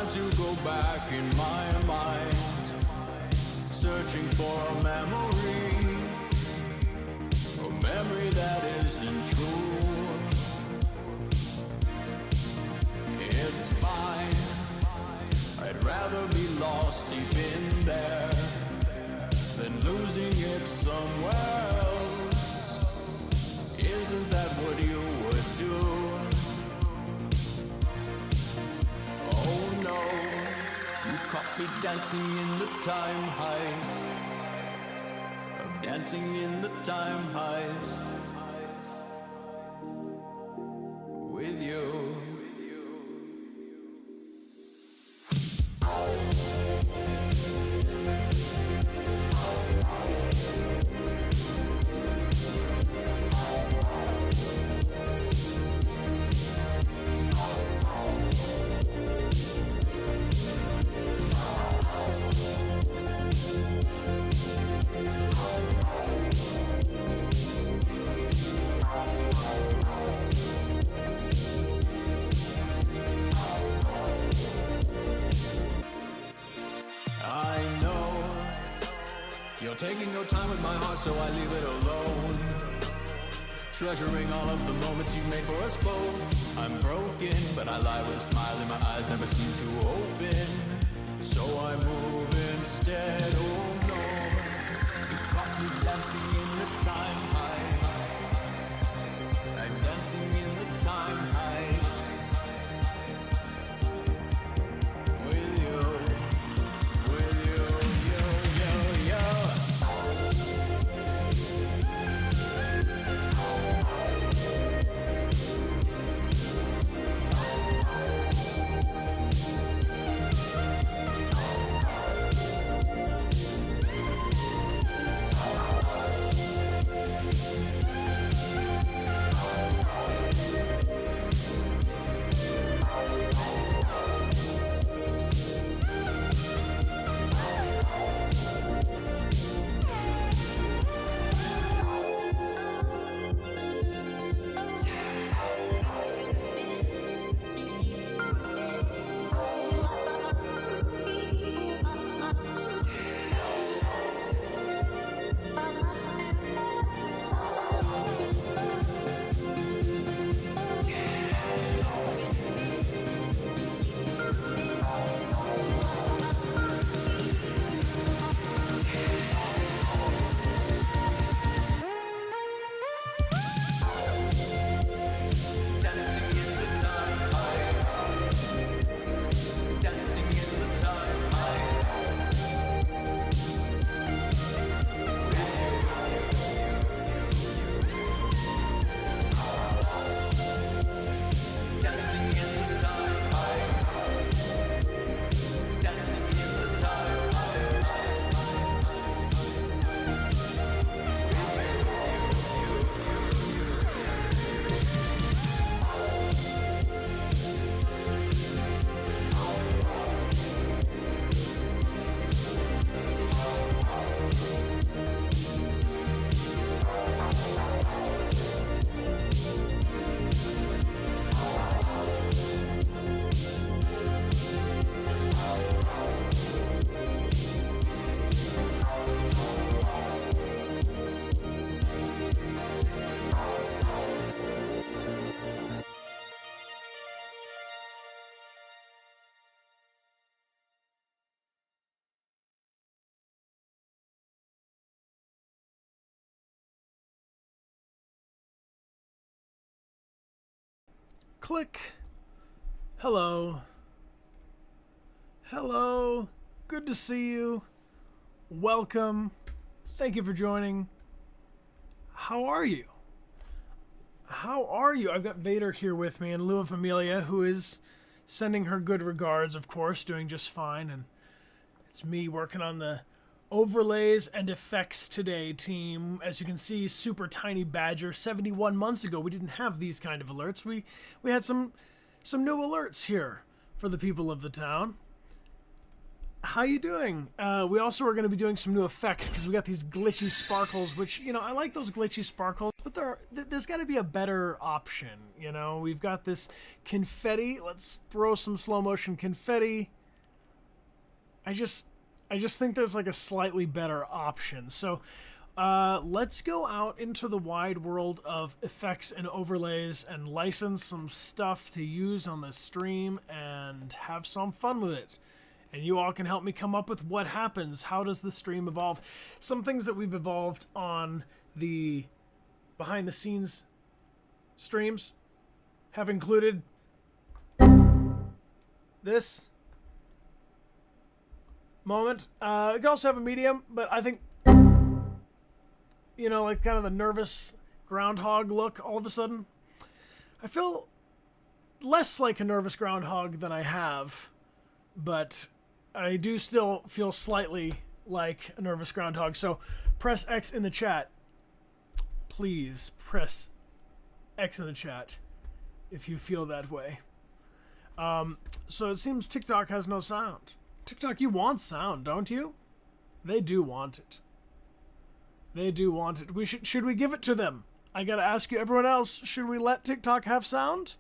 time to go back in my mind, searching for a memory that isn't true. It's fine, I'd rather be lost deep in there than losing it somewhere else. Isn't that what you would do? Oh no, you caught me dancing in the time heist. I'm dancing in the time heist with you. You're taking your time with my heart, so I leave it alone. Treasuring all of the moments you made for us both. I'm broken, but I lie with a smile and my eyes never seem to open. So I move instead, oh no. You caught me dancing in the time heist. I'm dancing in the time heist with you. Click. Hello. Hello. Good to see you. Welcome. Thank you for joining. How are you? How are you? I've got Vader here with me and lieu of Amelia, who is sending her good regards, of course, doing just fine. And it's me working on the overlays and effects today, team. As you can see, super tiny badger. 71 months ago, we didn't have these kind of alerts. We had some new alerts here for the people of the town. how you doing? We also are going to be doing some new effects because we got these glitchy sparkles, which, you know, I like those glitchy sparkles, but there's got to be a better option, you know? We've got this confetti. Let's throw some slow motion confetti. I just think there's like a slightly better option. So let's go out into the wide world of effects and overlays and license some stuff to use on the stream and have some fun with it. And you all can help me come up with what happens. How does the stream evolve? Some things that we've evolved on the behind the scenes streams have included this moment. You can also have a medium, but I think, you know, like kind of the nervous groundhog look all of a sudden. I feel less like a nervous groundhog than I have, but I do still feel slightly like a nervous groundhog. So press X in the chat. Please press X in the chat if you feel that way. So it seems TikTok has no sound. TikTok, you want sound, don't you? They do want it. They do want it. Should we give it to them? I gotta ask you, everyone else, should we let TikTok have sound?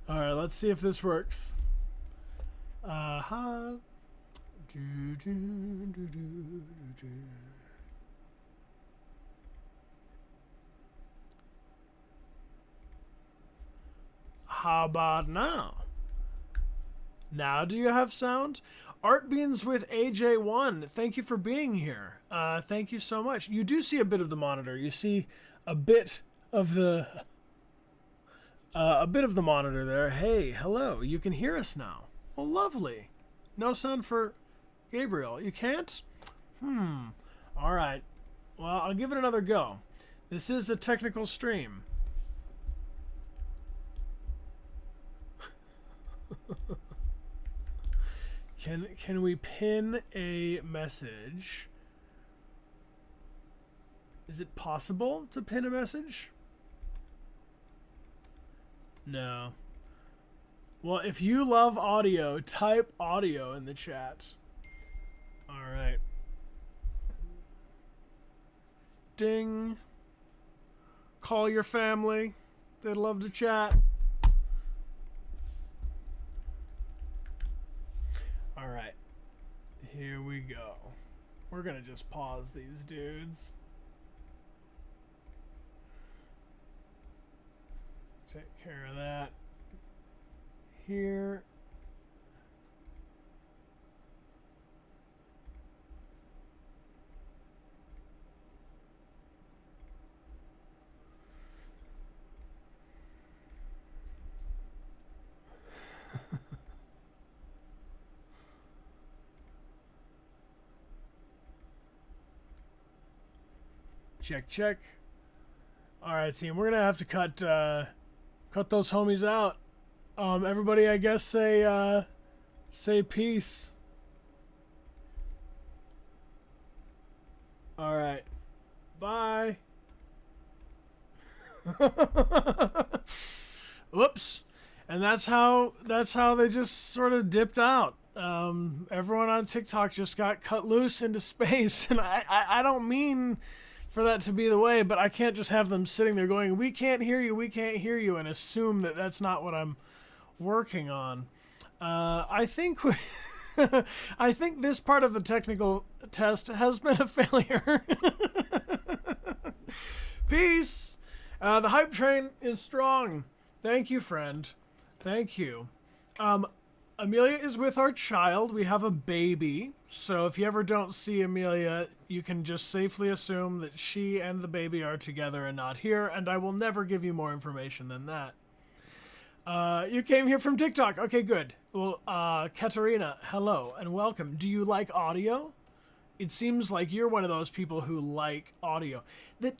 Alright, let's see if this works. How about now? Now do you have sound? Art Beans with AJ1, thank you for being here. Thank you so much. You do see a bit of the monitor. You see a bit of the monitor there. Hey, hello. You can hear us now. Well, lovely. No sound for Gabriel. You can't? All right. Well, I'll give it another go. This is a technical stream. Can we pin a message? Is it possible to pin a message? No. Well, if you love audio, type audio in the chat. All right. Ding. Call your family. They'd love to chat. All right. Here we go. We're going to just pause these dudes. Take care of that. Here. Check, check. All right, team. We're gonna have to cut those homies out. Everybody, I guess say peace. All right. Bye. Whoops. And that's how they just sort of dipped out. Everyone on TikTok just got cut loose into space, and I don't mean for that to be the way, but I can't just have them sitting there going, we can't hear you, and assume that that's not what I'm working on. I think I think this part of the technical test has been a failure. Peace. The hype train is strong. Thank you, friend. Thank you. Amelia is with our child. We have a baby. So if you ever don't see Amelia, you can just safely assume that she and the baby are together and not here, and I will never give you more information than that. You came here from TikTok. Okay, good. Well, Katarina, hello and welcome. Do you like audio? It seems like you're one of those people who like audio.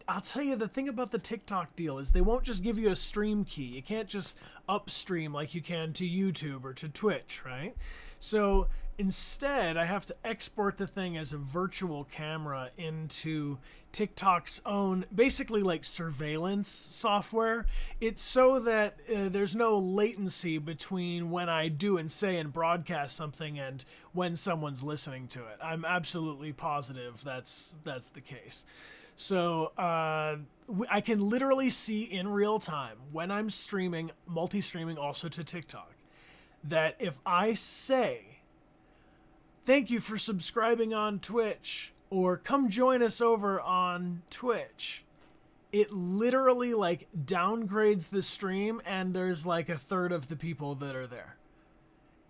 I'll tell you, the thing about the TikTok deal is they won't just give you a stream key. You can't just upstream like you can to YouTube or to Twitch, right? So Instead, I have to export the thing as a virtual camera into TikTok's own, basically like surveillance software. It's so that there's no latency between when I do and say and broadcast something and when someone's listening to it. I'm absolutely positive that's the case. So I can literally see in real time when I'm streaming, multi-streaming also to TikTok, that if I say, "Thank you for subscribing on Twitch," or "Come join us over on Twitch," it literally like downgrades the stream and there's like a third of the people that are there.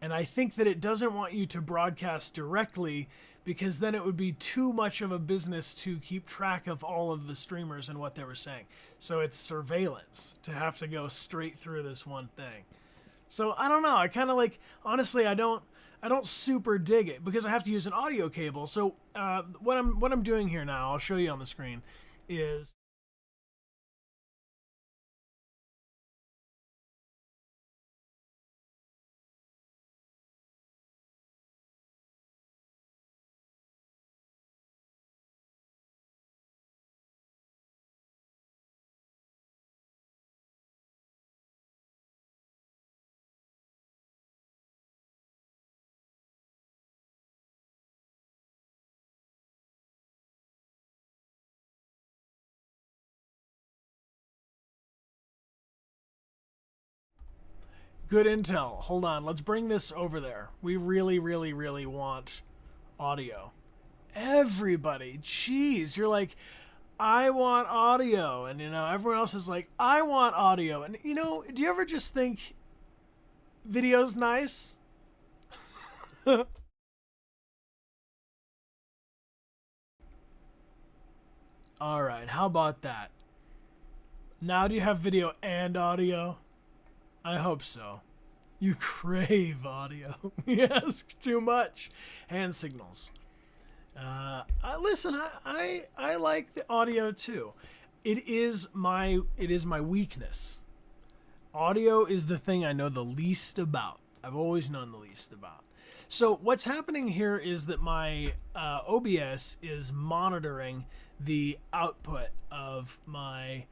And I think that it doesn't want you to broadcast directly because then it would be too much of a business to keep track of all of the streamers and what they were saying. So it's surveillance to have to go straight through this one thing. So I don't know. I kind of like, honestly, I don't super dig it because I have to use an audio cable. So what I'm doing here now, I'll show you on the screen, is good intel. Hold on, let's bring this over there. We really, really, really want audio. Everybody, jeez, you're like, "I want audio," and everyone else is like, "I want audio," and do you ever just think video's nice? All right, how about that? Now do you have video and audio? I hope so. You crave audio. You ask too much. Hand signals. Listen. I like the audio too. It is my weakness. Audio is the thing I know the least about. I've always known the least about. So what's happening here is that my OBS is monitoring the output of my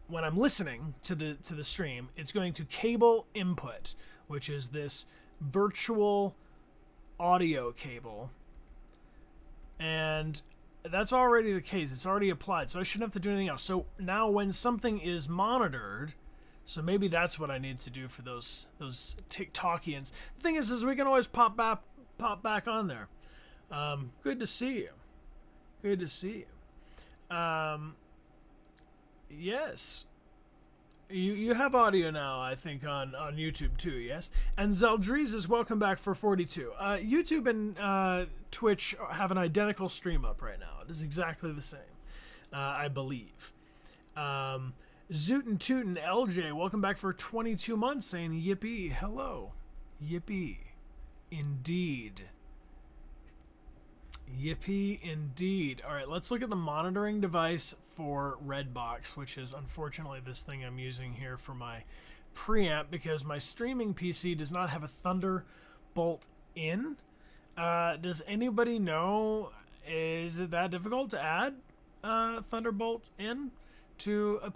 when I'm listening to the stream. It's going to cable input, which is this virtual audio cable, and that's already the case. It's already applied, so I shouldn't have to do anything else. So now when something is monitored, so maybe that's what I need to do for those TikTokians. The thing is we can always pop back on there. Good to see you. Good to see you. Yes. You have audio now, I think, on YouTube too, yes? And Zeldrees is welcome back for 42. YouTube and Twitch have an identical stream up right now. It is exactly the same, I believe. Zootin' Tootin' LJ, welcome back for 22 months, saying yippee, hello. Yippee. Indeed. Yippee indeed. All right, let's look at the monitoring device for Redbox, which is unfortunately this thing I'm using here for my preamp because my streaming PC does not have a Thunderbolt in. Does anybody know, is it that difficult to add Thunderbolt in to a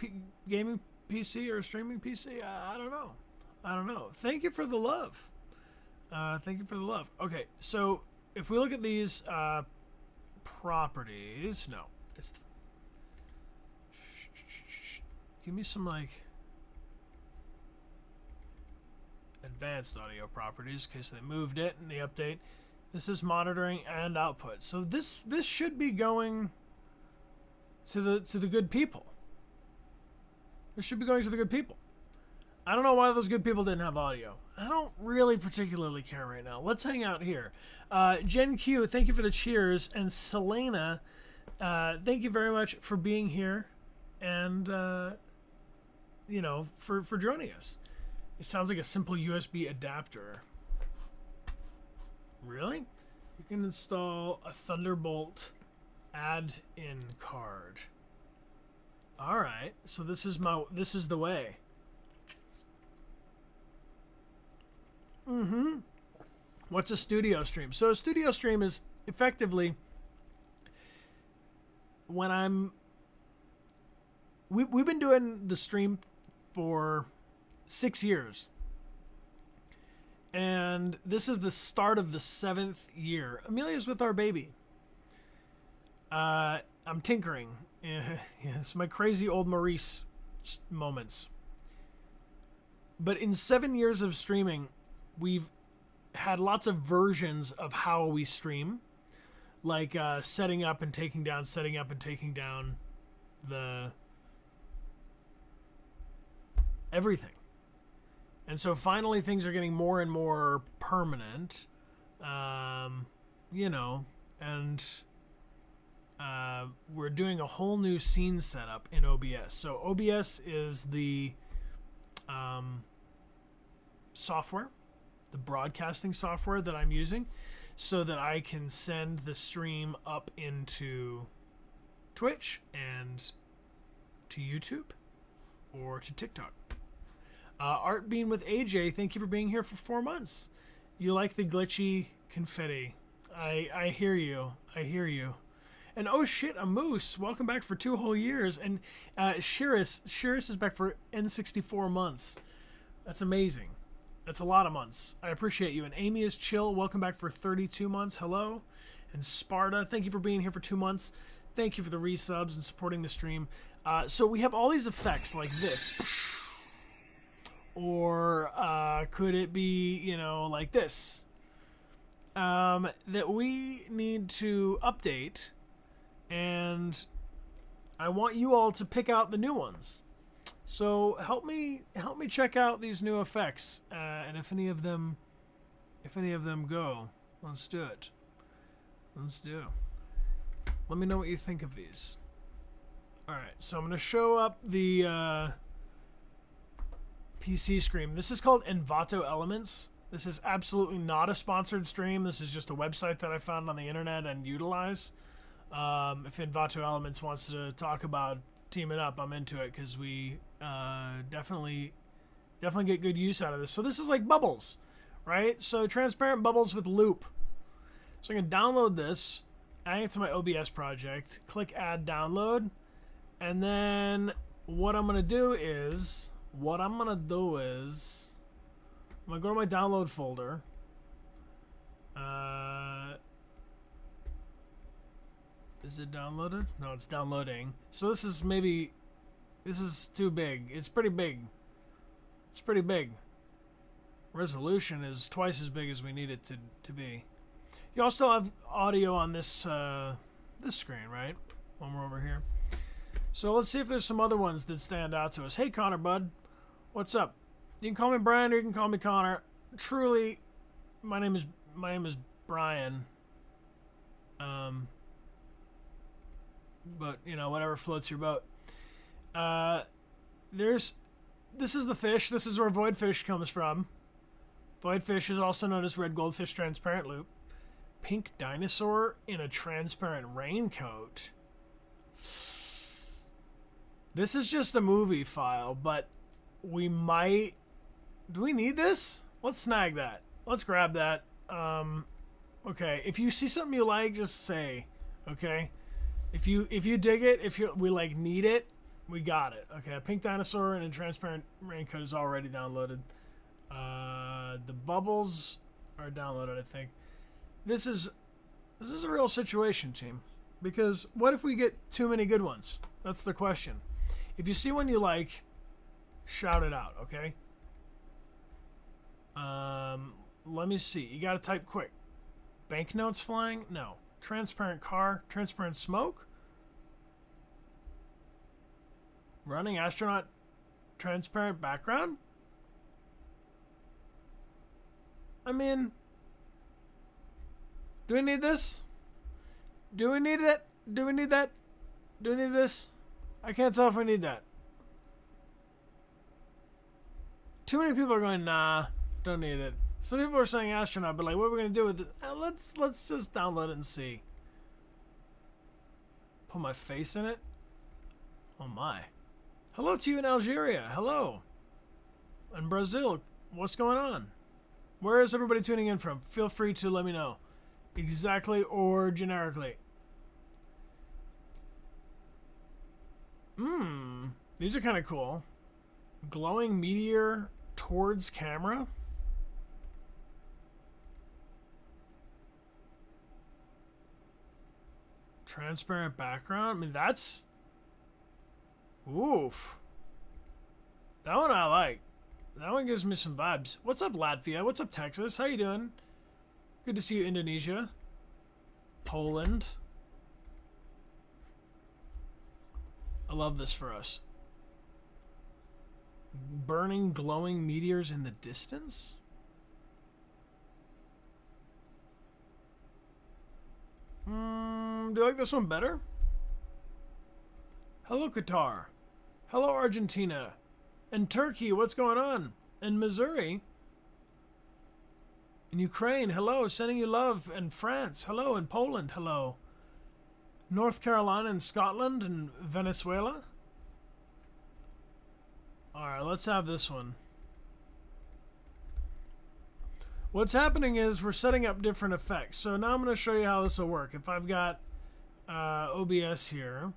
gaming PC or a streaming PC? I don't know. I don't know. Thank you for the love. Thank you for the love. Okay, so if we look at these properties, no, it's give me some like advanced audio properties in case they moved it in the update. This is monitoring and output. So this should be going to the good people. This should be going to the good people. I don't know why those good people didn't have audio. I don't really particularly care right now. Let's hang out here. Jen Q, thank you for the cheers. And Selena, thank you very much for being here and, for joining us. It sounds like a simple USB adapter. Really? You can install a Thunderbolt add-in card. All right. So this is the way. What's a studio stream? So a studio stream is effectively when we've been doing the stream for 6 years. And this is the start of the 7th year. Amelia's with our baby. I'm tinkering. Yeah, it's my crazy old Maurice moments. But in 7 years of streaming, we've had lots of versions of how we stream. Like setting up and taking down the everything. And so finally things are getting more and more permanent, and we're doing a whole new scene setup in OBS. So OBS is the software, the broadcasting software that I'm using so that I can send the stream up into Twitch and to YouTube or to TikTok. Art Bean with AJ, thank you for being here for 4 months. You like the glitchy confetti. I hear you. And oh shit, a moose. Welcome back for 2 whole years. And Shiris is back for N64 months. That's amazing. That's a lot of months. I appreciate you. And Amy is chill. Welcome back for 32 months. Hello. And Sparta, thank you for being here for 2 months. Thank you for the resubs and supporting the stream. So we have all these effects like this. Or could it be, like this? That we need to update, and I want you all to pick out the new ones. So help me check out these new effects, and if any of them go, let's do it. Let me know what you think of these. All right, so I'm gonna show up the PC stream. This is called Envato Elements. This is absolutely not a sponsored stream. This is just a website that I found on the internet and utilize. If Envato Elements wants to talk about teaming up, I'm into it because we definitely get good use out of this. So this is like bubbles, right? So transparent bubbles with loop. So I can download this, add it to my OBS project, click add download, and then what I'm gonna do is I'm going to go to my download folder. Is it downloaded? No, it's downloading. So this is too big. It's pretty big. Resolution is twice as big as we need it to be. You also have audio on this this screen, right? When we're over here. So let's see if there's some other ones that stand out to us. Hey, Connor, bud. What's up? You can call me Brian or you can call me Connor. Truly, my name is Brian. But whatever floats your boat. This is the fish. This is where void fish comes from. Void fish is also known as red goldfish transparent loop. Pink dinosaur in a transparent raincoat. This is just a movie file, but we might... Do we need this? Let's snag that. Let's grab that. Okay, if you see something you like, just say. Okay? If you dig it, we need it, we got it. Okay, a pink dinosaur and a transparent raincoat is already downloaded. The bubbles are downloaded, I think. This is a real situation, team. Because what if we get too many good ones? That's the question. If you see one you like, shout it out, okay? Let me see. You gotta type quick. Banknotes flying? No. Transparent car? Transparent smoke? Running astronaut? Transparent background? I mean... Do we need this? Do we need it? Do we need that? Do we need this? I can't tell if we need that. Too many people are going, nah, don't need it. Some people are saying astronaut, but what are we going to do with it? Let's just download it and see. Put my face in it? Oh my. Hello to you in Algeria. Hello. In Brazil. What's going on? Where is everybody tuning in from? Feel free to let me know. Exactly or generically. These are kind of cool. Glowing meteor towards camera. Transparent background. I mean, that's... Oof. That one I like. That one gives me some vibes. What's up, Latvia? What's up, Texas? How you doing? Good to see you, Indonesia. Poland. I love this for us. Burning, glowing meteors in the distance? Do you like this one better? Hello, Qatar. Hello, Argentina. And Turkey, what's going on? And Missouri. In Ukraine, hello. Sending you love. And France, hello. And Poland, hello. North Carolina and Scotland and Venezuela. Alright, let's have this one. What's happening is we're setting up different effects. So now I'm going to show you how this will work. If I've got OBS here,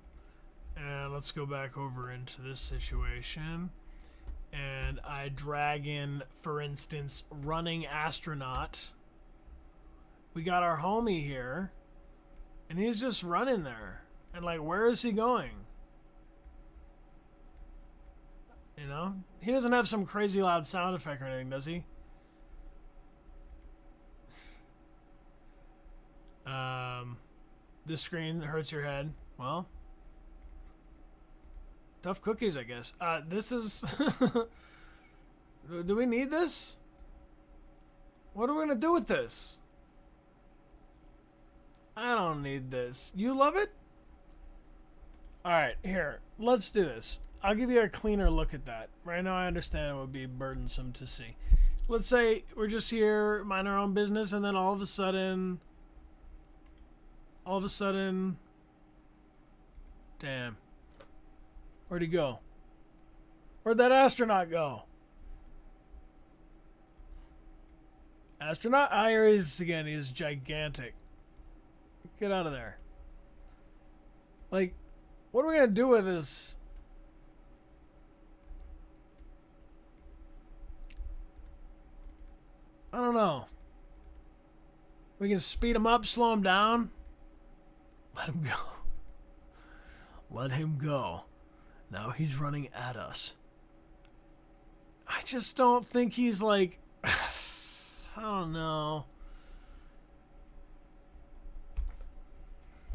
and let's go back over into this situation, and I drag in, for instance, running astronaut. We got our homie here, and he's just running there. And like, where is he going? You know? He doesn't have some crazy loud sound effect or anything, does he? This screen hurts your head. Well, tough cookies, I guess. This is... Do we need this? What are we going to do with this? I don't need this. You love it? Alright, here. Let's do this. I'll give you a cleaner look at that. Right now I understand it would be burdensome to see. Let's say we're just here, mind our own business, and then all of a sudden... Damn. Where'd he go? Where'd that astronaut go? Astronaut? Ah, here he is again. He's gigantic. Get out of there. Like, what are we gonna do with this? I don't know. We can speed him up, slow him down. Let him go. Let him go. Now he's running at us. I just don't think he's like... I don't know.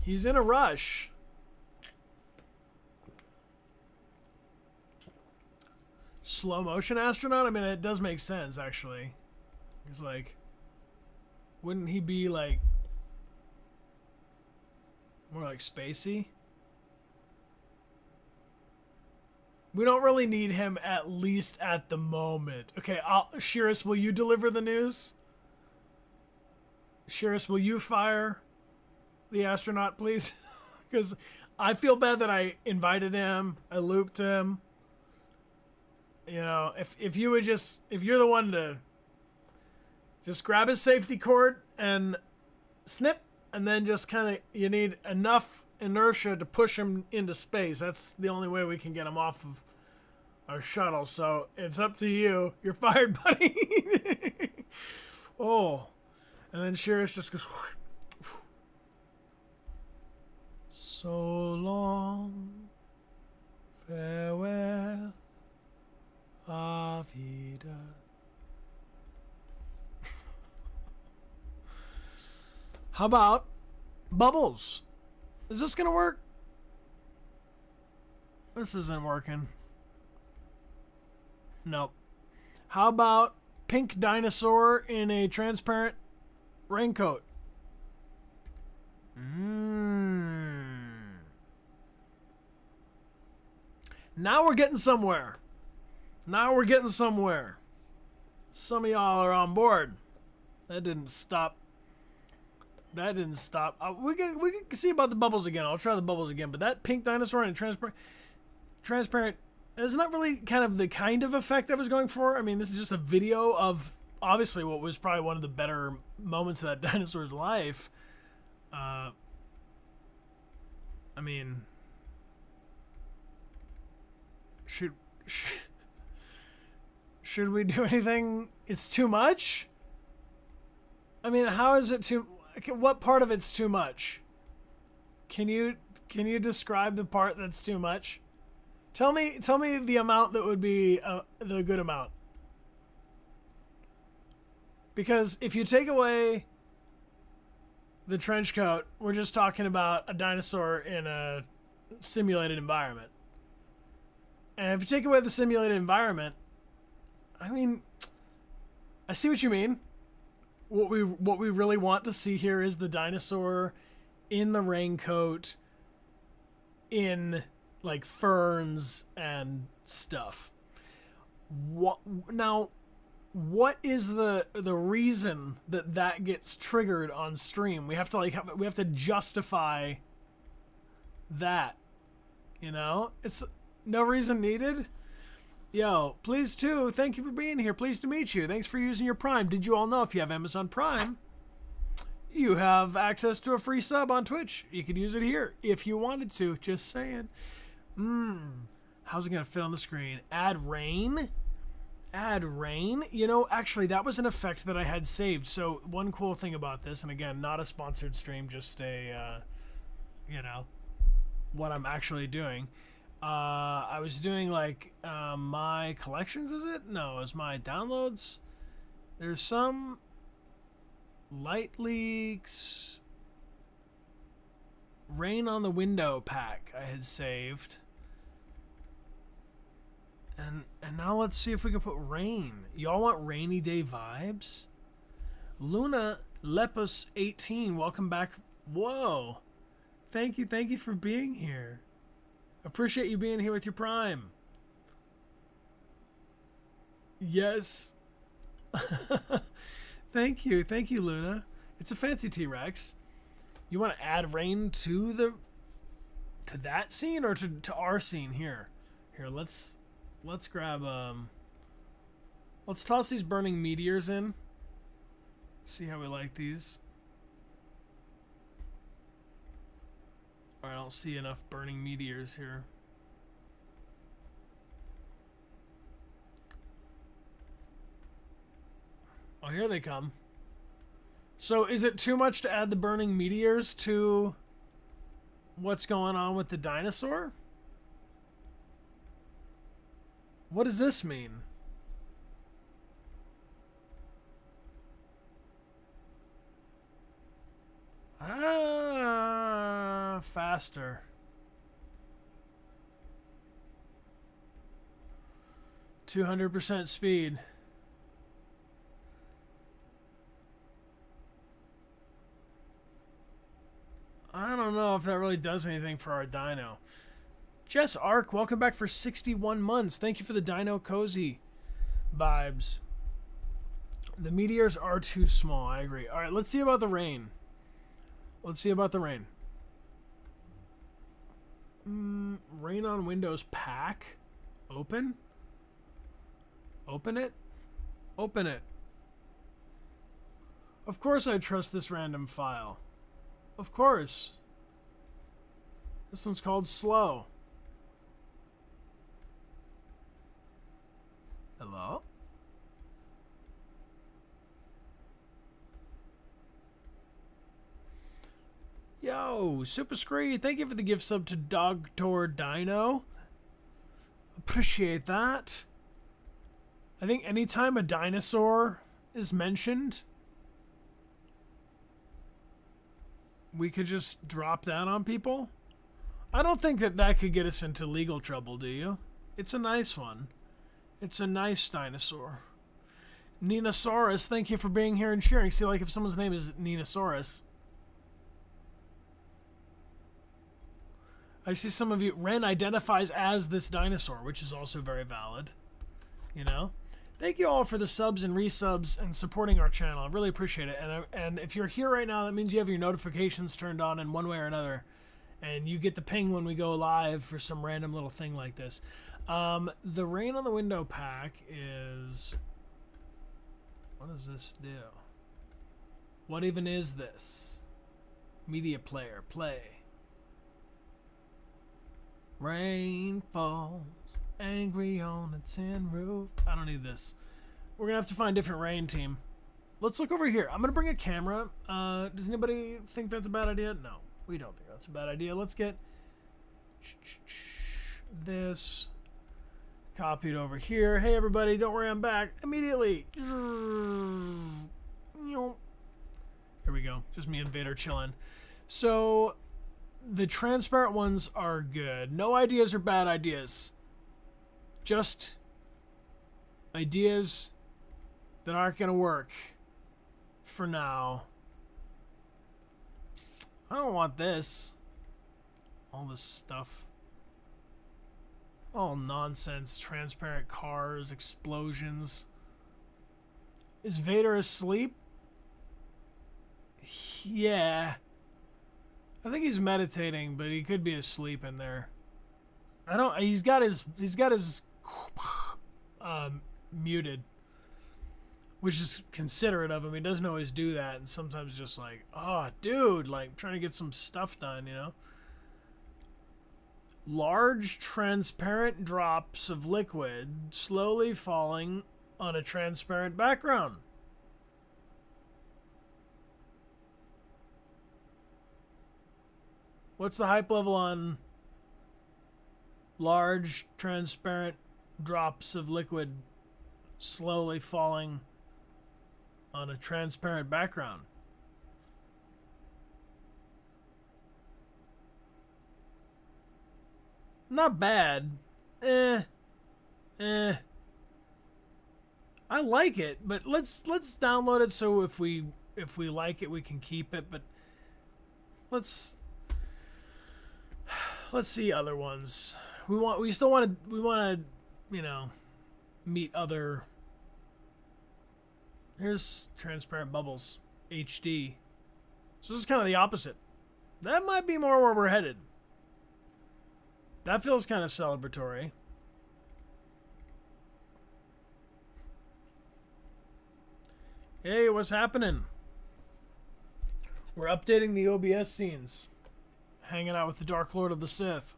He's in a rush. Slow motion astronaut? I mean, it does make sense, actually. He's like... Wouldn't he be like... More like spacey? We don't really need him, at least at the moment. Okay, Shiris, will you deliver the news? Shiris, will you fire the astronaut, please? Because I feel bad that I invited him, I looped him. You know, if you would just... If you're the one to... Just grab his safety cord and snip, and then just kind of... You need enough inertia to push him into space. That's the only way we can get him off of our shuttle. So it's up to you. You're fired, buddy. Oh. And then Shiris just goes... So long, farewell, Avida. How about bubbles? Is this gonna work? This isn't working. Nope. How about pink dinosaur in a transparent raincoat? Now we're getting somewhere. Now we're getting somewhere. Some of y'all are on board. That didn't stop. That didn't stop. We can see about the bubbles again. I'll try the bubbles again. But that pink dinosaur and transparent is not really kind of the kind of effect I was going for. I mean, this is just a video of obviously what was probably one of the better moments of that dinosaur's life. I mean, should we do anything? It's too much? I mean, how is it too... What part of it's too much? Can you describe the part that's too much? Tell me the amount that would be the good amount. Because if you take away the trench coat, we're just talking about a dinosaur in a simulated environment. And if you take away the simulated environment, I mean, I see what you mean. What we really want to see here is the dinosaur in the raincoat, in like ferns and stuff. What is the reason that gets triggered on stream? We have to justify that. You know, it's no reason needed. Yo, please too. Thank you for being here. Pleased to meet you. Thanks for using your Prime. Did you all know if you have Amazon Prime, you have access to a free sub on Twitch? You could use it here if you wanted to. Just saying. How's it gonna fit on the screen? Add rain. Add rain. You know, actually, that was an effect that I had saved. So one cool thing about this, and again, not a sponsored stream, just a, you know, what I'm actually doing. I was doing like my collections, is it? No, it was my downloads. There's some light leaks, rain on the window pack I had saved. And now let's see if we can put rain. Y'all want rainy day vibes? Luna Lepus 18, welcome back. Whoa. Thank you for being here. Appreciate you being here with your Prime. Yes. Thank you, Luna. It's a fancy T-Rex. You want to add rain to that scene or to our scene here? Here, let's grab let's toss these burning meteors in. See how we like these. I don't see enough burning meteors here. Oh, here they come. So is it too much to add the burning meteors to what's going on with the dinosaur? What does this mean? Faster. %200 speed. I don't know if that really does anything for our dino. Jess Ark, welcome back for 61 months. Thank you for the Dino Cozy vibes. The meteors are too small, I agree. Alright, let's see about the rain. Rain on Windows pack. Open it. Of course I trust this random file. Of course. This one's called slow. Hello? Yo, Super Scree, thank you for the gift sub to Dogtor Dino. Appreciate that. I think anytime a dinosaur is mentioned, we could just drop that on people. I don't think that could get us into legal trouble, do you? It's a nice one. It's a nice dinosaur. Ninosaurus, thank you for being here and cheering. See, like if someone's name is Ninosaurus. I see some of you. Ren identifies as this dinosaur, which is also very valid. You know? Thank you all for the subs and resubs and supporting our channel. I really appreciate it. And if you're here right now, that means you have your notifications turned on in one way or another. And you get the ping when we go live for some random little thing like this. The rain on the window pack is... What does this do? What even is this? Media player, play. Rain falls, angry on a tin roof. I don't need this. We're gonna have to find different rain, team. Let's look over here. I'm gonna bring a camera. Does anybody think that's a bad idea? No, we don't think that's a bad idea. Let's get this copied over here. Hey everybody, don't worry, I'm back immediately. Here we go. Just me and Vader chilling. So the transparent ones are good. No ideas are bad ideas. Just ideas that aren't gonna work for now. I don't want this. All this stuff. All nonsense. Transparent cars, explosions. Is Vader asleep? Yeah. I think he's meditating, but he could be asleep in there. I don't. He's got his muted, which is considerate of him. He doesn't always do that, and sometimes just like, oh, dude, like trying to get some stuff done, you know. Large transparent drops of liquid slowly falling on a transparent background. What's the hype level on large transparent drops of liquid slowly falling on a transparent background? Not bad. I like it, but let's download it so if we like it we can keep it, but let's see other ones. We still want to, you know, meet other. Here's transparent bubbles, HD. So this is kind of the opposite. That might be more where we're headed. That feels kind of celebratory. Hey, what's happening? We're updating the OBS scenes. Hanging out with the Dark Lord of the Sith.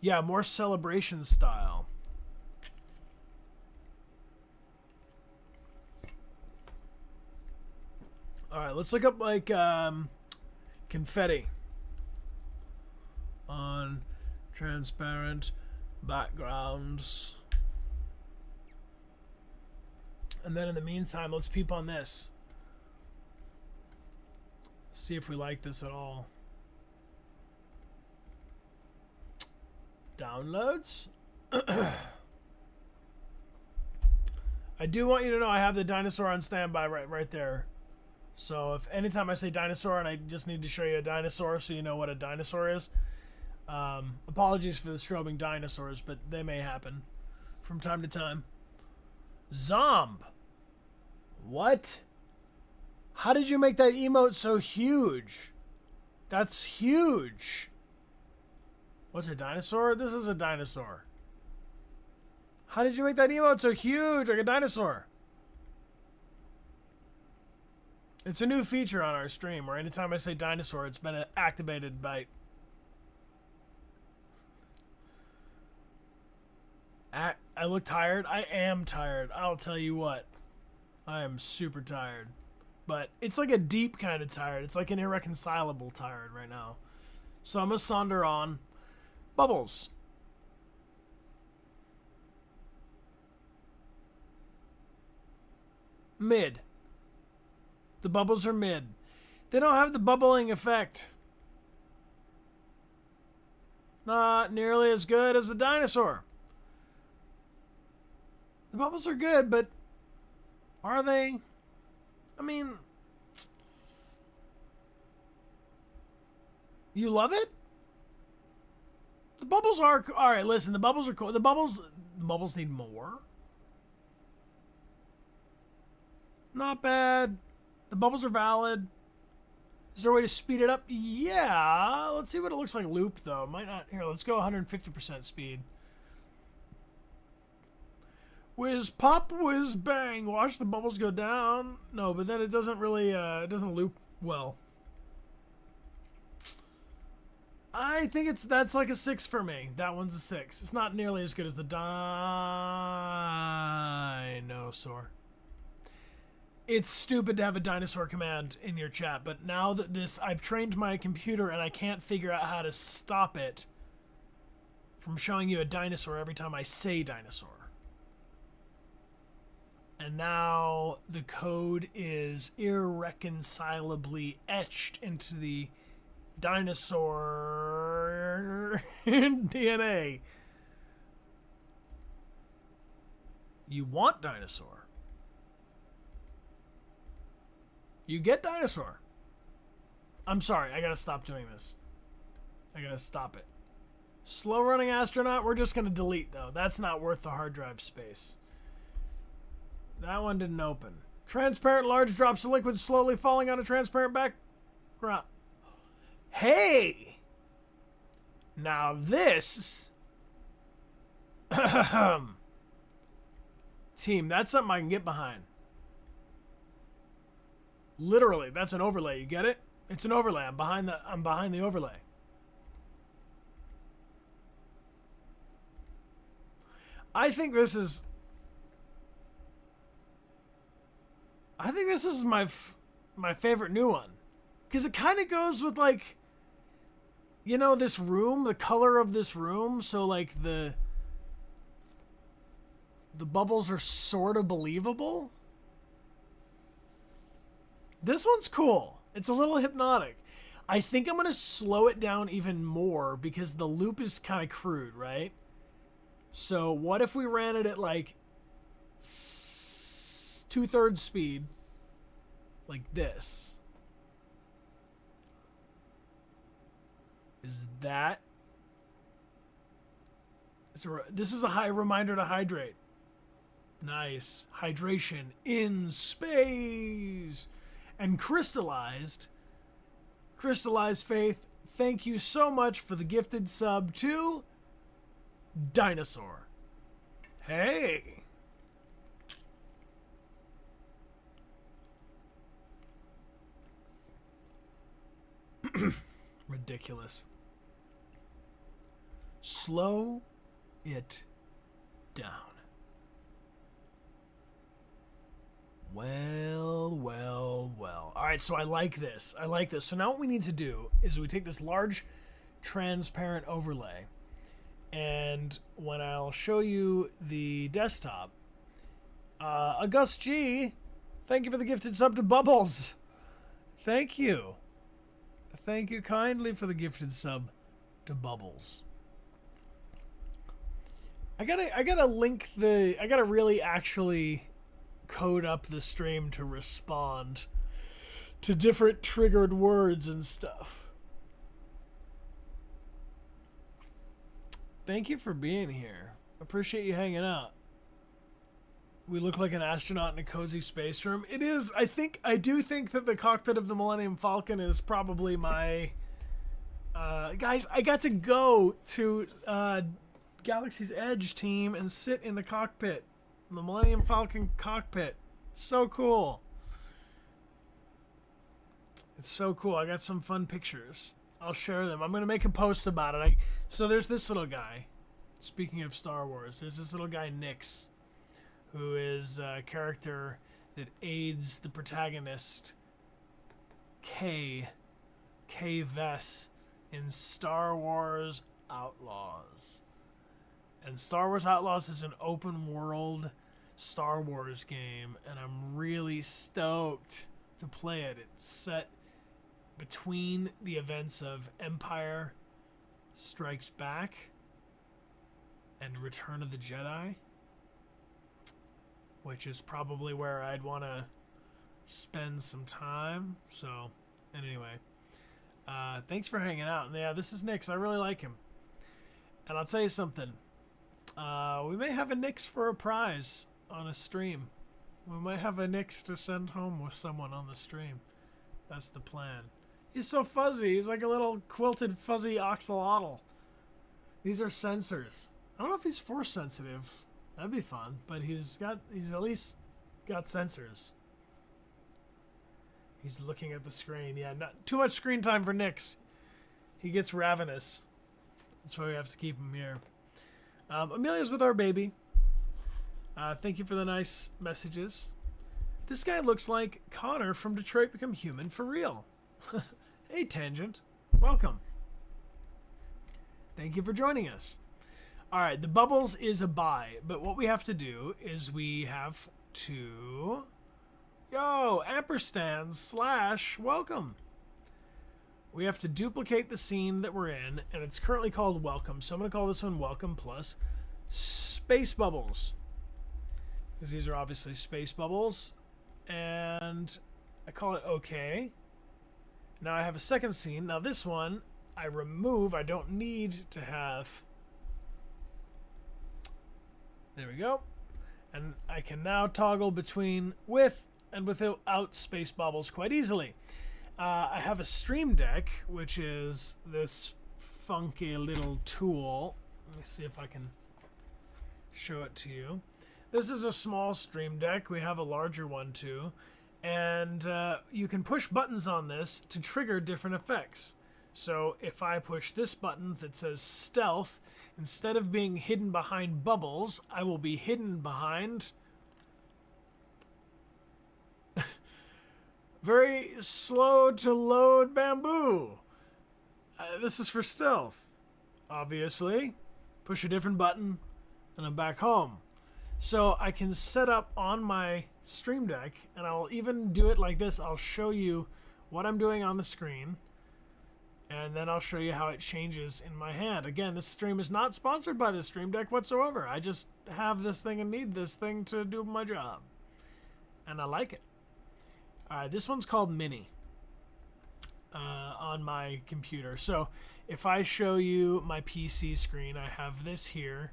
Yeah, more celebration style. Alright, let's look up like confetti on transparent backgrounds. And then in the meantime, let's peep on this. See if we like this at all. Downloads. I do want you to know I have the dinosaur on standby right there. So if anytime I say dinosaur and I just need to show you a dinosaur so you know what a dinosaur is. Apologies for the strobing dinosaurs, but they may happen from time to time. Zomb. What? How did you make that emote so huge? That's huge. What's a dinosaur? This is a dinosaur. How did you make that emote so huge like a dinosaur? It's a new feature on our stream where anytime I say dinosaur, it's been activated by... I look tired. I am tired. I'll tell you what. I am super tired. But it's like a deep kind of tired. It's like an irreconcilable tired right now. So I'm going to saunter on. Bubbles. Mid. The bubbles are mid. They don't have the bubbling effect. Not nearly as good as the dinosaur. The bubbles are good, but are they? I mean, you love it? The bubbles are all right. Listen, the bubbles are cool. The bubbles need more. Not bad. The bubbles are valid. Is there a way to speed it up? Yeah. Let's see what it looks like looped though. Might not. Here, let's go 150% speed. Whiz pop, whiz bang. Watch the bubbles go down. No, but then it doesn't really, it doesn't loop well. I think that's like a 6 for me. That one's a 6. It's not nearly as good as the dinosaur. It's stupid to have a dinosaur command in your chat, but now that I've trained my computer and I can't figure out how to stop it from showing you a dinosaur every time I say dinosaur. And now the code is irreconcilably etched into the dinosaur DNA. You want dinosaur. You get dinosaur. I'm sorry, I gotta stop doing this. I gotta stop it. Slow running astronaut, we're just gonna delete though. That's not worth the hard drive space. That one didn't open. Transparent large drops of liquid slowly falling on a transparent background. Hey! Now this... Team, that's something I can get behind. Literally, that's an overlay. You get it? It's an overlay. I'm behind the overlay. I think this is my favorite new one, because it kind of goes with, like, you know, this room, the color of this room. So like the bubbles are sort of believable. This one's cool. It's a little hypnotic. I think I'm going to slow it down even more because the loop is kind of crude, right? So what if we ran it at like 2/3 speed, like this? This is a high reminder to hydrate. Nice. Hydration in space. And crystallized faith, thank you so much for the gifted sub to Dinosaur. Hey. Ridiculous. Slow it down. Well. All right, so I like this. So now what we need to do is we take this large transparent overlay, and when I'll show you the desktop, August G, thank you for the gifted sub to Bubbles. Thank you. Thank you kindly for the gifted sub to Bubbles. I gotta really actually code up the stream to respond to different triggered words and stuff. Thank you for being here. Appreciate you hanging out. We look like an astronaut in a cozy space room. It is. I do think that the cockpit of the Millennium Falcon is probably my... guys, I got to go to Galaxy's Edge team and sit in the cockpit. The Millennium Falcon cockpit. So cool. It's so cool. I got some fun pictures. I'll share them. I'm going to make a post about it. So there's this little guy. Speaking of Star Wars, there's this little guy, Nix, who is a character that aids the protagonist, Kay Vess, in Star Wars Outlaws. And Star Wars Outlaws is an open world Star Wars game, and I'm really stoked to play it. It's set between the events of Empire Strikes Back and Return of the Jedi, which is probably where I'd want to spend some time. So, anyway, thanks for hanging out. And yeah, this is Nix. I really like him. And I'll tell you something. We may have a Nix for a prize on a stream. We might have a Nix to send home with someone on the stream. That's the plan. He's so fuzzy. He's like a little quilted fuzzy axolotl. These are sensors. I don't know if he's force sensitive. That'd be fun. But he's at least got sensors. He's looking at the screen. Yeah, not too much screen time for Nyx. He gets ravenous. That's why we have to keep him here. Amelia's with our baby. Thank you for the nice messages. This guy looks like Connor from Detroit Become Human for real. Hey, Tangent. Welcome. Thank you for joining us. All right, the bubbles is a buy, but what we have to do is we have to... Yo, ampersand / welcome. We have to duplicate the scene that we're in, and it's currently called welcome, so I'm going to call this one welcome plus space bubbles. Because these are obviously space bubbles. And I call it OK. Now I have a second scene. Now this one, I remove. I don't need to have... There we go. And I can now toggle between with and without space bubbles quite easily. I have a Stream Deck, which is this funky little tool. Let me see if I can show it to you. This is a small Stream Deck. We have a larger one too. And you can push buttons on this to trigger different effects. So if I push this button that says stealth, instead of being hidden behind bubbles, I will be hidden behind very slow to load bamboo. This is for stealth. Obviously. Push a different button and I'm back home. So I can set up on my Stream Deck, and I'll even do it like this. I'll show you what I'm doing on the screen, and then I'll show you how it changes in my hand. Again, this stream is not sponsored by the Stream Deck whatsoever. I just have this thing and need this thing to do my job. And I like it. Alright, this one's called Mini on my computer. So if I show you my PC screen, I have this here.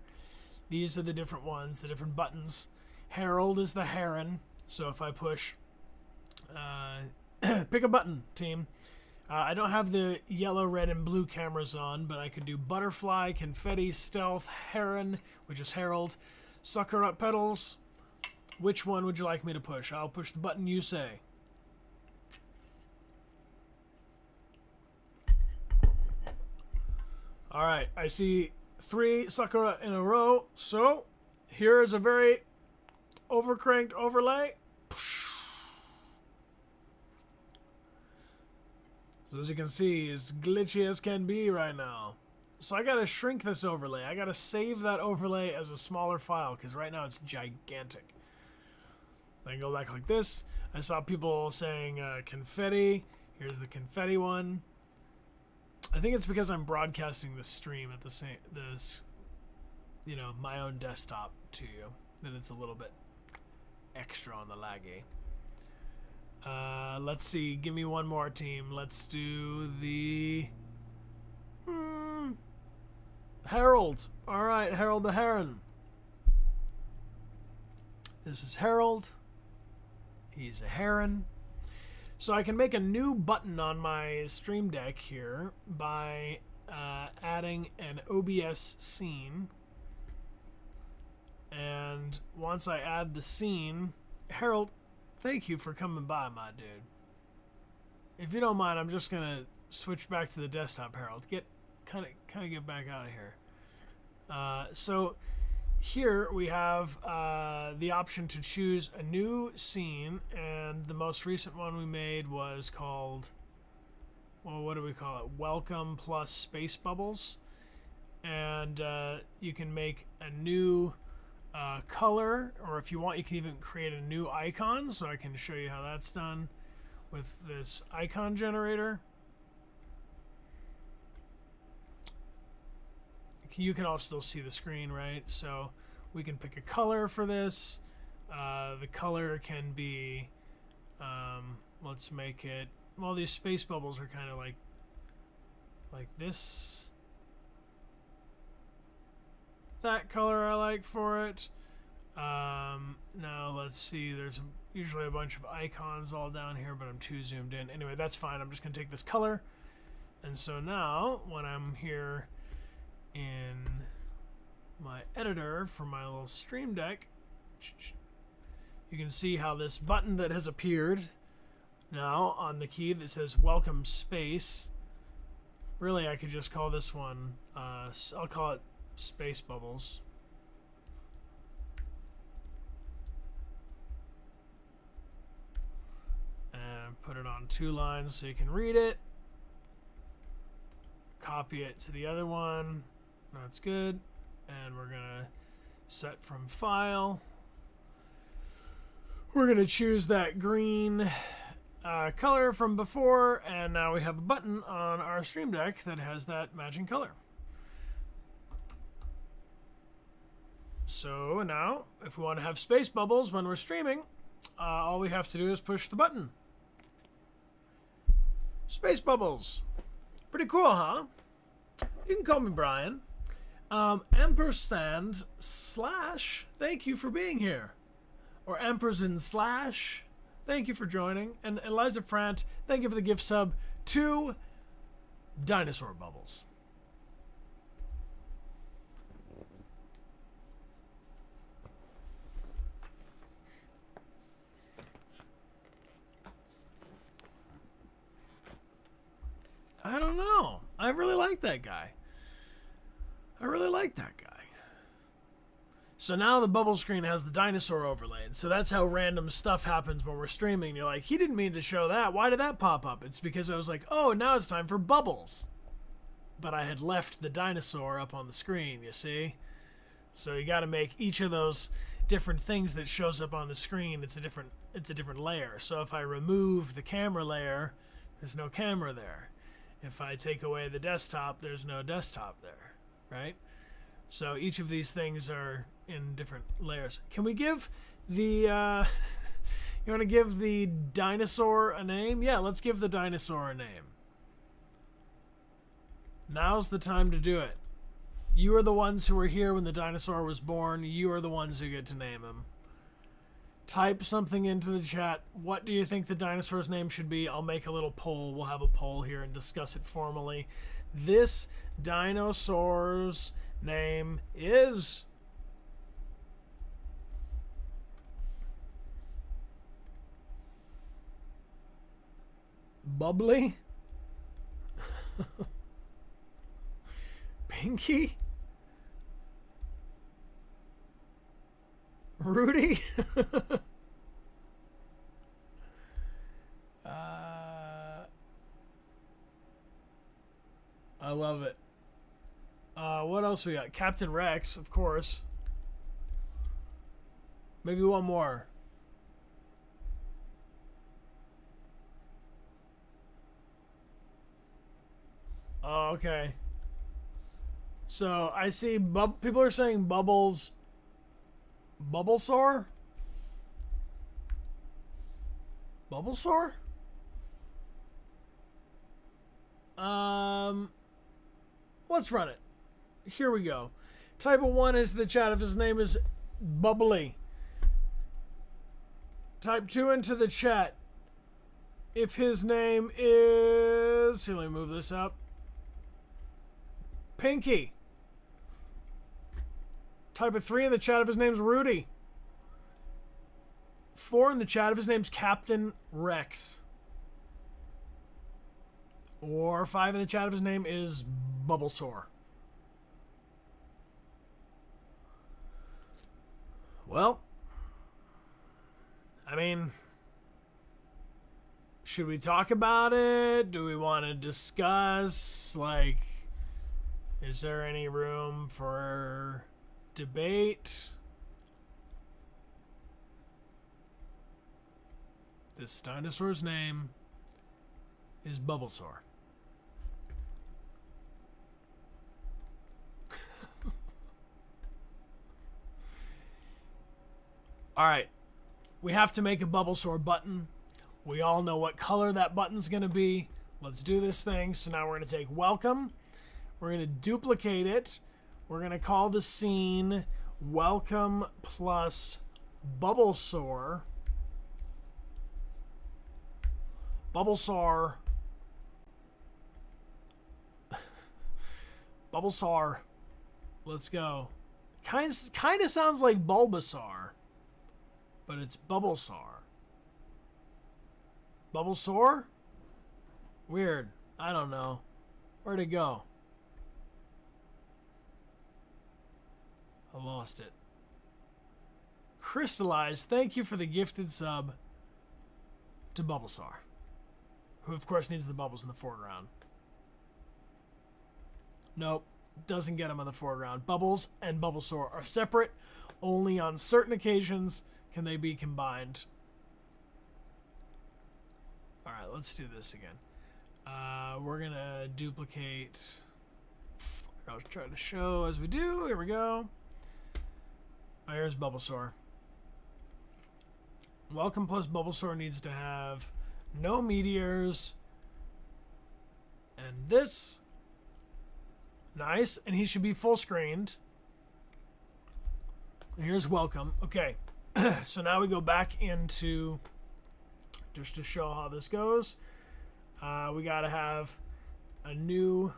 These are the different ones, the different buttons. Harold is the heron. So if I push, pick a button, team. I don't have the yellow, red, and blue cameras on, but I could do butterfly, confetti, stealth, heron, which is Harold, sucker up pedals. Which one would you like me to push? I'll push the button you say. All right, I see 3 Sakura in a row, so here is a very overcranked overlay. So as you can see, as glitchy as can be right now. So I gotta shrink this overlay. I gotta save that overlay as a smaller file, because right now it's gigantic. Then go back like this. I saw people saying confetti. Here's the confetti one. I think it's because I'm broadcasting the stream at the same, my own desktop to you, that it's a little bit extra on the laggy. Let's see. Give me one more, team. Let's do the Harold. All right, Harold the Heron. This is Harold. He's a heron. So I can make a new button on my Stream Deck here by adding an OBS scene. And once I add the scene, Harold, thank you for coming by, my dude. If you don't mind, I'm just gonna switch back to the desktop, Harold. Kind of get back out of here. So here we have the option to choose a new scene, and the most recent one we made was called, well, what do we call it? Welcome plus space bubbles. And you can make a new color, or if you want, you can even create a new icon. So I can show you how that's done with this icon generator. You can all still see the screen, right? So we can pick a color for this. The color can be, let's make it, well, these space bubbles are kind of like this. That color I like for it. Now let's see, there's usually a bunch of icons all down here, but I'm too zoomed in. Anyway, that's fine. I'm just gonna take this color. And so now when I'm here in my editor for my little Stream Deck, you can see how this button that has appeared now on the key that says welcome space, really I could just call this one, I'll call it space bubbles. And put it on 2 lines so you can read it. Copy it to the other one. That's good. And we're gonna set from file. We're gonna choose that green color from before, and now we have a button on our Stream Deck that has that matching color. So now, if we want to have space bubbles when we're streaming, all we have to do is push the button. Space bubbles. Pretty cool, huh? You can call me Brian. Ampersand / thank you for being here. Or ampersand / thank you for joining. And Eliza Frant, thank you for the gift sub to Dinosaur Bubbles. I don't know. I really like that guy. So now the bubble screen has the dinosaur overlay. So that's how random stuff happens when we're streaming. You're like, he didn't mean to show that. Why did that pop up? It's because I was like, oh, now it's time for bubbles. But I had left the dinosaur up on the screen, you see? So you got to make each of those different things that shows up on the screen, it's a different layer. So if I remove the camera layer, there's no camera there. If I take away the desktop, there's no desktop there, right? So each of these things are in different layers. Can we give the, you want to give the dinosaur a name? Yeah, let's give the dinosaur a name. Now's the time to do it. You are the ones who were here when the dinosaur was born. You are the ones who get to name him. Type something into the chat. What do you think the dinosaur's name should be? I'll make a little poll. We'll have a poll here and discuss it formally. This dinosaur's name is... Bubbly? Pinky? Rudy? I love it. What else we got? Captain Rex, of course. Maybe one more. Oh, okay. So I see people are saying Bubbles. Bubblesaur? Bubblesaur? Let's run it. Here we go. Type a 1 into the chat if his name is Bubbly. Type 2 into the chat if his name is... Here, let me move this up. Pinky. Type a 3 in the chat if his name's Rudy. 4 in the chat if his name's Captain Rex. Or 5 in the chat if his name is Bubblesaur. Well, I mean, should we talk about it? Do we want to discuss, like, is there any room for debate? This dinosaur's name is Bubblesaur. Alright, we have to make a Bubblesaur button. We all know what color that button's going to be. Let's do this thing. So now we're going to take welcome. We're going to duplicate it. We're going to call the scene welcome plus Bubblesaur. Bubblesaur. Bubblesaur. Let's go. Kind of sounds like Bulbasaur, but it's Bubblesaur. Bubblesaur? Weird. I don't know. Where'd it go? I lost it. Crystallized, thank you for the gifted sub to Bulbasaur, who of course needs the bubbles in the foreground. Nope, doesn't get them in the foreground. Bubbles and Bulbasaur are separate. Only on certain occasions can they be combined. Alright, let's do this again. We're gonna duplicate. I'll try to show as we do. Here we go. Oh, here's Bulbasaur. Welcome plus Bulbasaur needs to have no meteors. And this. Nice. And he should be full screened. And here's welcome. Okay. So now we go back into, just to show how this goes. We got to have a new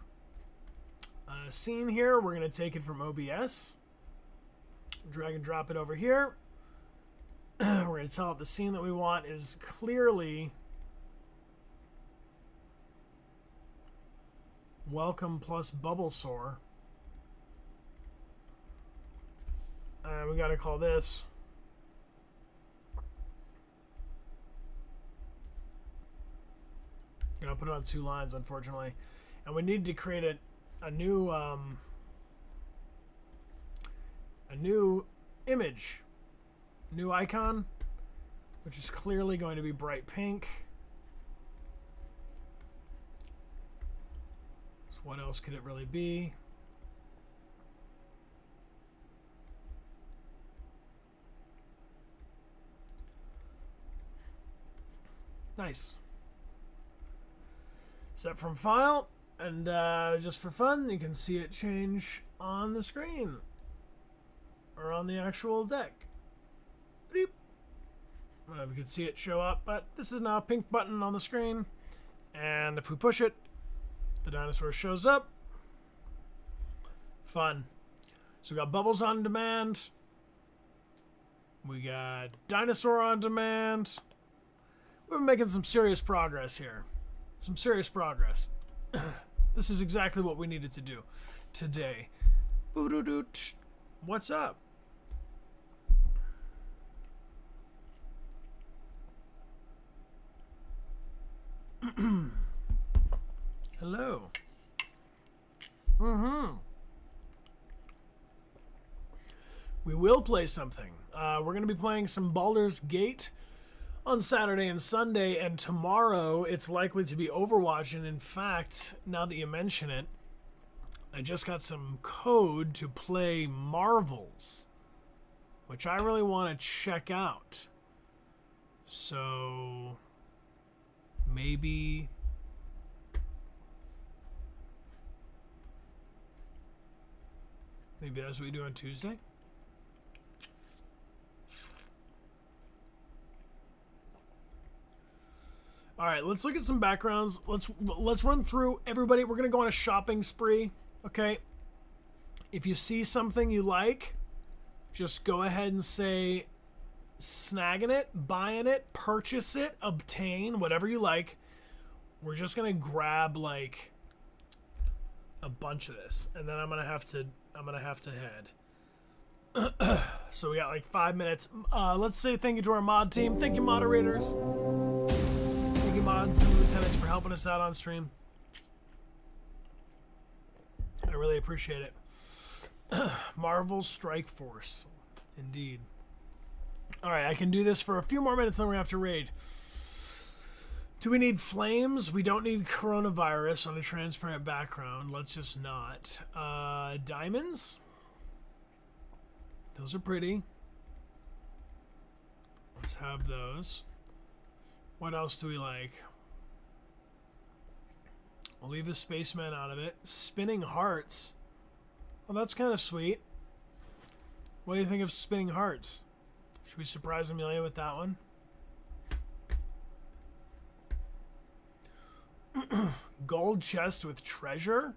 scene here. We're going to take it from OBS. Drag and drop it over here. We're going to tell it the scene that we want is clearly welcome plus Bulbasaur. We got to call this Gotta put it on 2 lines, unfortunately. And we need to create a new image, new icon, which is clearly going to be bright pink. So what else could it really be? Nice. Set from file, and just for fun, you can see it change on the screen or on the actual deck. Beep. I don't know if you can see it show up, but this is now a pink button on the screen, and if we push it, the dinosaur shows up. Fun. So we got bubbles on demand. We got dinosaur on demand. We're making some serious progress here. Some serious progress. This is exactly what we needed to do today. Boo-doo-doo-tsh. What's up? Hello. We will play something. We're going to be playing some Baldur's Gate on Saturday and Sunday, and tomorrow it's likely to be Overwatch. And in fact, now that you mention it, I just got some code to play Marvels, which I really want to check out. So maybe that's what we do on Tuesday. All right, let's look at some backgrounds. Let's run through everybody. We're going to go on a shopping spree, okay? If you see something you like, just go ahead and say snagging it, buying it, purchase it, obtain, whatever you like. We're just going to grab like a bunch of this, and then I'm going to have to head. So we got like 5 minutes. Let's say thank you to our mod team. Thank you, moderators. Mods and lieutenants for helping us out on stream. I really appreciate it. Marvel Strike Force. Indeed. Alright, I can do this for a few more minutes, then we're going to have to raid. Do we need flames? We don't need coronavirus on a transparent background. Let's just not. Diamonds? Those are pretty. Let's have those. What else do we like? We'll leave the spaceman out of it. Spinning hearts. Well, that's kind of sweet. What do you think of spinning hearts? Should we surprise Amelia with that one? Gold chest with treasure?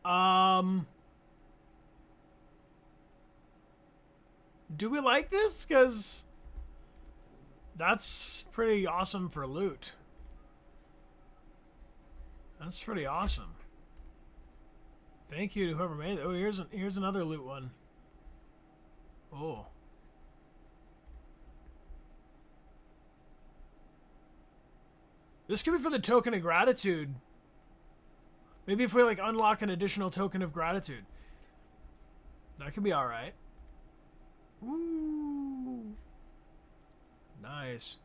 Do we like this? Because that's pretty awesome for loot. That's pretty awesome. Thank you to whoever made it. Oh, here's another loot one. Oh. This could be for the token of gratitude. Maybe if we like unlock an additional token of gratitude. That could be alright. Ooh. Nice.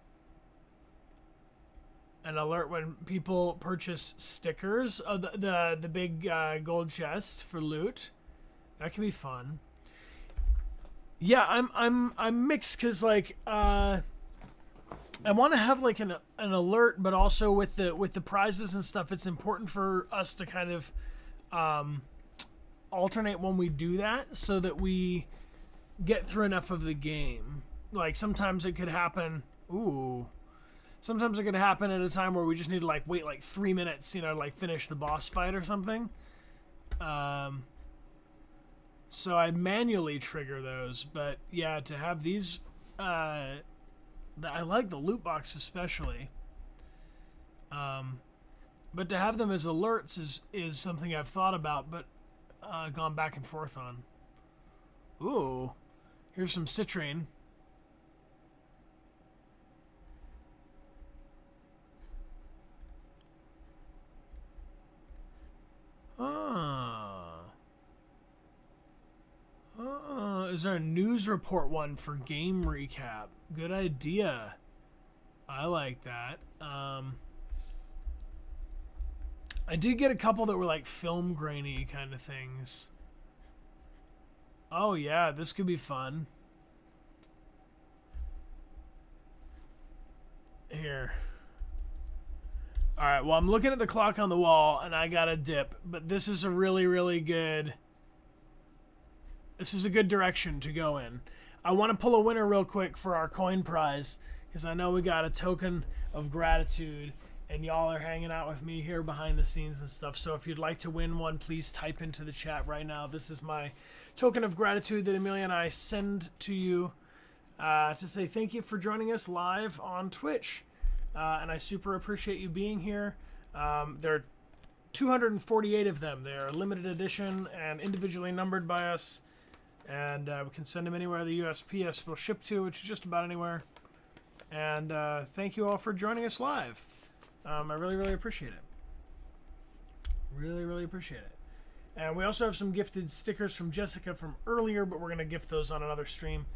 An alert when people purchase stickers of the big gold chest for loot. That can be fun. Yeah, I'm mixed because like I want to have like an alert, but also with the prizes and stuff, it's important for us to kind of alternate when we do that so that we get through enough of the game. Like sometimes it could happen. Ooh. Sometimes it could happen at a time where we just need to like wait like 3 minutes, you know, like finish the boss fight or something. So I manually trigger those, but yeah, to have these, I like the loot box especially. But to have them as alerts is something I've thought about, but gone back and forth on. Ooh, here's some citrine. Is there a news report one for game recap? Good idea. I like that. I did get a couple that were like film grainy kind of things. Oh yeah, this could be fun. Here. Alright, well I'm looking at the clock on the wall and I got a dip, but this is a really, really good... This is a good direction to go in. I want to pull a winner real quick for our coin prize because I know we got a token of gratitude and y'all are hanging out with me here behind the scenes and stuff. So if you'd like to win one, please type into the chat right now. This is my token of gratitude that Amelia and I send to you to say thank you for joining us live on Twitch. And I super appreciate you being here. There are 248 of them. They're limited edition and individually numbered by us. And we can send them anywhere the USPS will ship to, which is just about anywhere. And thank you all for joining us live. I really, really appreciate it. Really, really appreciate it. And we also have some gifted stickers from Jessica from earlier, but we're going to gift those on another stream.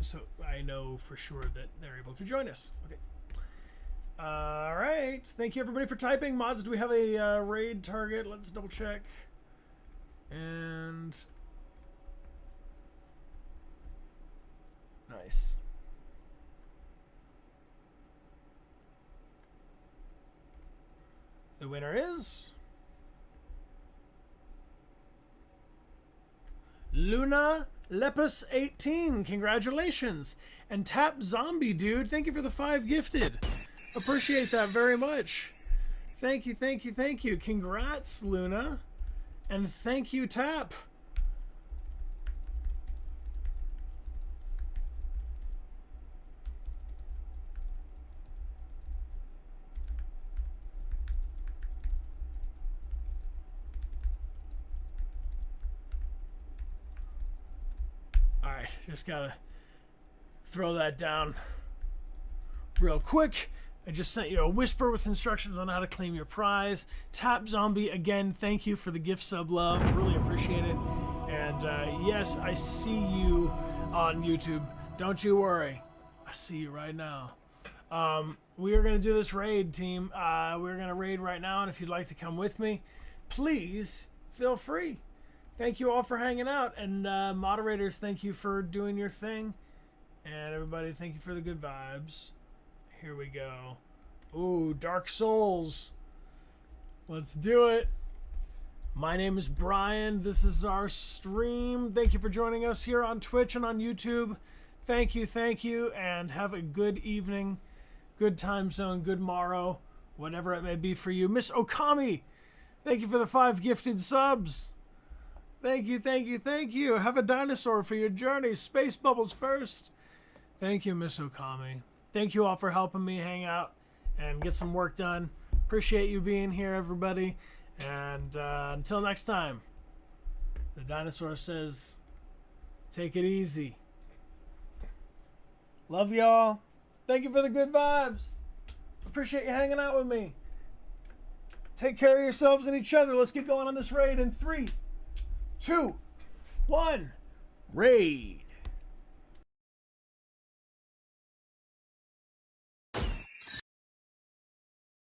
So I know for sure that they're able to join us. Okay. All right. Thank you, everybody, for typing. Mods, do we have a raid target? Let's double check. And... Nice. The winner is... Luna Lepus 18. Congratulations. And Tap Zombie Dude, thank you for the 5 gifted. Appreciate that very much. Thank you, thank you, thank you. Congrats, Luna. And thank you, Tap. Alright, just gotta throw that down real quick. I just sent you a whisper with instructions on how to claim your prize. Tap Zombie, again, thank you for the gift sub love. Really appreciate it. And yes, I see you on YouTube. Don't you worry. I see you right now. We are going to do this raid, team. We're going to raid right now, and if you'd like to come with me, please feel free. Thank you all for hanging out. And moderators, thank you for doing your thing. And everybody, thank you for the good vibes. Here we go. Ooh, Dark Souls. Let's do it. My name is Brian. This is our stream. Thank you for joining us here on Twitch and on YouTube. Thank you, and have a good evening, good time zone, good morrow, whatever it may be for you. Miss Okami, Thank you for the 5 gifted subs. Thank you, thank you, thank you. Have a dinosaur for your journey. Space Bubbles first. Thank you, Miss Okami. Thank you all for helping me hang out and get some work done. Appreciate you being here, everybody. And until next time, the dinosaur says, take it easy. Love y'all. Thank you for the good vibes. Appreciate you hanging out with me. Take care of yourselves and each other. Let's get going on this raid in 3, 2, 1. Raid.